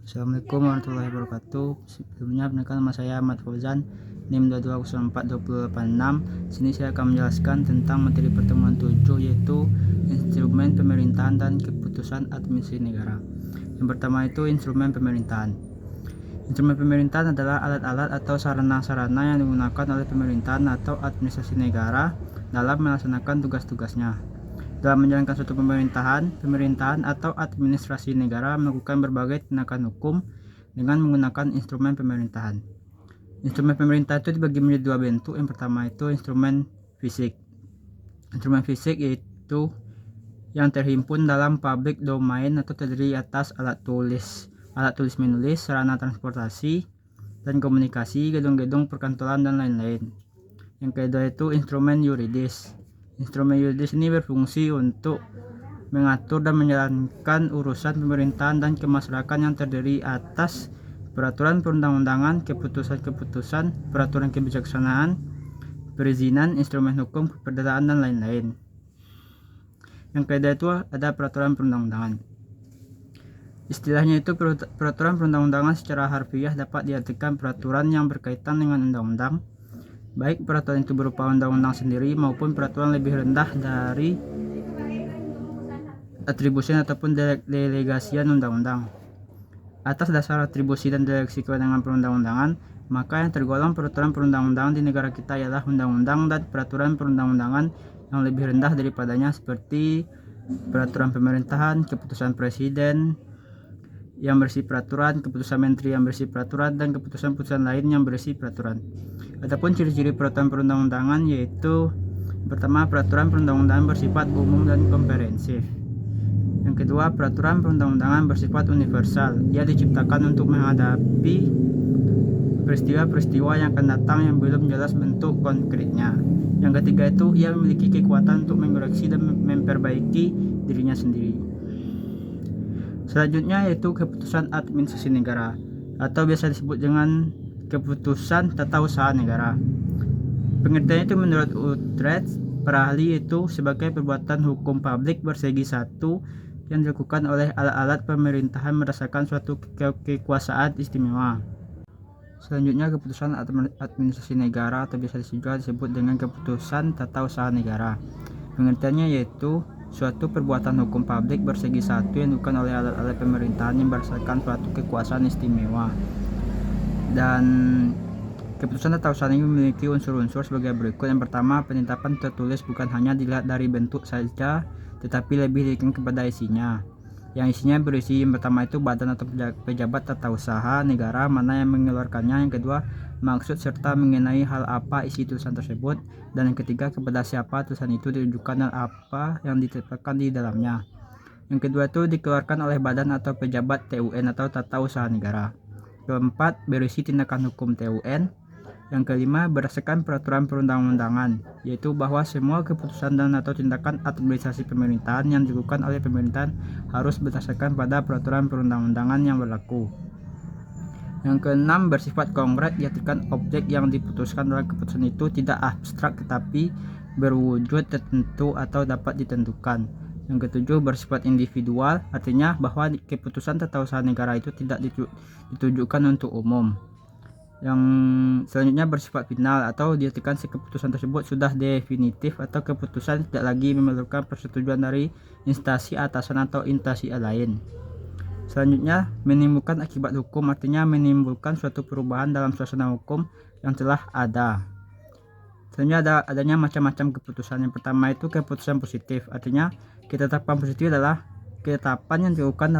Assalamualaikum warahmatullahi wabarakatuh. Sebelumnya perkenalkan, nama saya Ahmad Fauzan, NIM 2204286. Sini saya akan menjelaskan tentang materi pertemuan 7, yaitu instrumen pemerintahan dan keputusan administrasi negara. Yang pertama itu instrumen pemerintahan. Instrumen pemerintahan adalah alat-alat atau sarana-sarana yang digunakan oleh pemerintahan atau administrasi negara dalam melaksanakan tugas-tugasnya. Dalam menjalankan suatu pemerintahan atau administrasi negara melakukan berbagai tindakan hukum dengan menggunakan instrumen pemerintahan. Instrumen pemerintahan itu dibagi menjadi dua bentuk. Yang pertama itu instrumen fisik. Instrumen fisik yaitu yang terhimpun dalam public domain atau terdiri atas alat tulis menulis, sarana transportasi dan komunikasi, gedung-gedung perkantoran dan lain-lain. Yang kedua itu instrumen yuridis. Instrumen yuridis ini berfungsi untuk mengatur dan menjalankan urusan pemerintahan dan kemasyarakatan yang terdiri atas peraturan perundang-undangan, keputusan-keputusan, peraturan kebijaksanaan, perizinan, instrumen hukum, perdataan, dan lain-lain. Yang kedua itu ada peraturan perundang-undangan. Istilahnya itu peraturan perundang-undangan secara harfiah dapat diartikan peraturan yang berkaitan dengan undang-undang, baik peraturan itu berupa undang-undang sendiri maupun peraturan lebih rendah dari atribusi ataupun delegasian undang-undang. Atas dasar atribusi dan delegasi kewenangan perundang-undangan, maka yang tergolong peraturan perundang-undangan di negara kita ialah undang-undang dan peraturan perundang-undangan yang lebih rendah daripadanya, seperti peraturan pemerintahan, keputusan presiden yang berisi peraturan, keputusan menteri yang berisi peraturan, dan keputusan-keputusan lain yang berisi peraturan. Adapun ciri-ciri peraturan perundang-undangan yaitu pertama, peraturan perundang-undangan bersifat umum dan komprehensif. Yang kedua, peraturan perundang-undangan bersifat universal. Ia diciptakan untuk menghadapi peristiwa-peristiwa yang akan datang yang belum jelas bentuk konkretnya. Yang ketiga itu ia memiliki kekuatan untuk mengoreksi dan memperbaiki dirinya sendiri. Selanjutnya yaitu keputusan administrasi negara atau biasa disebut dengan keputusan tata usaha negara. Pengertiannya itu menurut Utrecht, para ahli, itu sebagai perbuatan hukum publik bersegi satu yang dilakukan oleh alat-alat pemerintahan berdasarkan suatu kekuasaan istimewa. Selanjutnya keputusan administrasi negara atau biasa juga disebut dengan keputusan tata usaha negara. Pengertiannya yaitu suatu perbuatan hukum publik bersegi satu yang dilakukan oleh alat-alat pemerintahan yang berdasarkan suatu kekuasaan istimewa. Dan keputusan tata usaha ini memiliki unsur-unsur sebagai berikut. Yang pertama, penetapan tertulis bukan hanya dilihat dari bentuk saja, tetapi lebih dilihat kepada isinya. Yang isinya berisi, yang pertama itu badan atau pejabat tata usaha negara mana yang mengeluarkannya. Yang kedua, maksud serta mengenai hal apa isi tulisan tersebut. Dan yang ketiga, kepada siapa tulisan itu ditujukan dan apa yang ditetapkan di dalamnya. Yang kedua itu dikeluarkan oleh badan atau pejabat TUN atau tata usaha negara. Keempat, berisi tindakan hukum TUN. Yang kelima, berdasarkan peraturan perundang-undangan, yaitu bahwa semua keputusan dan atau tindakan administrasi pemerintahan yang dilakukan oleh pemerintahan harus berdasarkan pada peraturan perundang-undangan yang berlaku. Yang keenam, bersifat konkret, diartikan objek yang diputuskan dalam keputusan itu tidak abstrak tetapi berwujud tertentu atau dapat ditentukan. Yang ketujuh, bersifat individual, artinya bahwa keputusan tata usaha negara itu tidak ditujukan untuk umum. Yang selanjutnya bersifat final atau diartikan keputusan tersebut sudah definitif atau keputusan tidak lagi memerlukan persetujuan dari instansi atasan atau instansi lain. Selanjutnya, menimbulkan akibat hukum, artinya menimbulkan suatu perubahan dalam suasana hukum yang telah ada. Selanjutnya adanya macam-macam keputusan. Yang pertama itu keputusan positif, artinya ketetapan positif adalah ketetapan yang dilakukan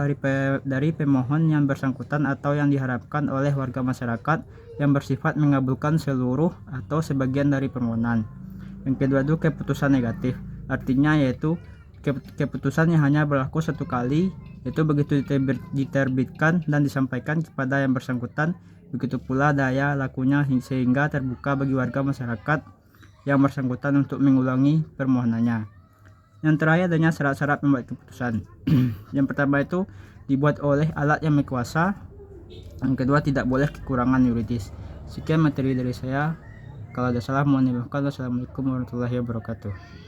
dari pemohon yang bersangkutan atau yang diharapkan oleh warga masyarakat yang bersifat mengabulkan seluruh atau sebagian dari permohonan. Yang kedua itu keputusan negatif, artinya yaitu keputusan yang hanya berlaku satu kali, yaitu begitu diterbitkan dan disampaikan kepada yang bersangkutan, begitu pula daya lakunya sehingga terbuka bagi warga masyarakat yang bersangkutan untuk mengulangi permohonannya. Yang terakhir adanya syarat-syarat membuat keputusan. Yang pertama itu dibuat oleh alat yang berkuasa. Yang kedua, tidak boleh kekurangan yuridis. Sekian materi dari saya. Kalau ada salah mohon dimaafkan. Wassalamualaikum warahmatullahi wabarakatuh.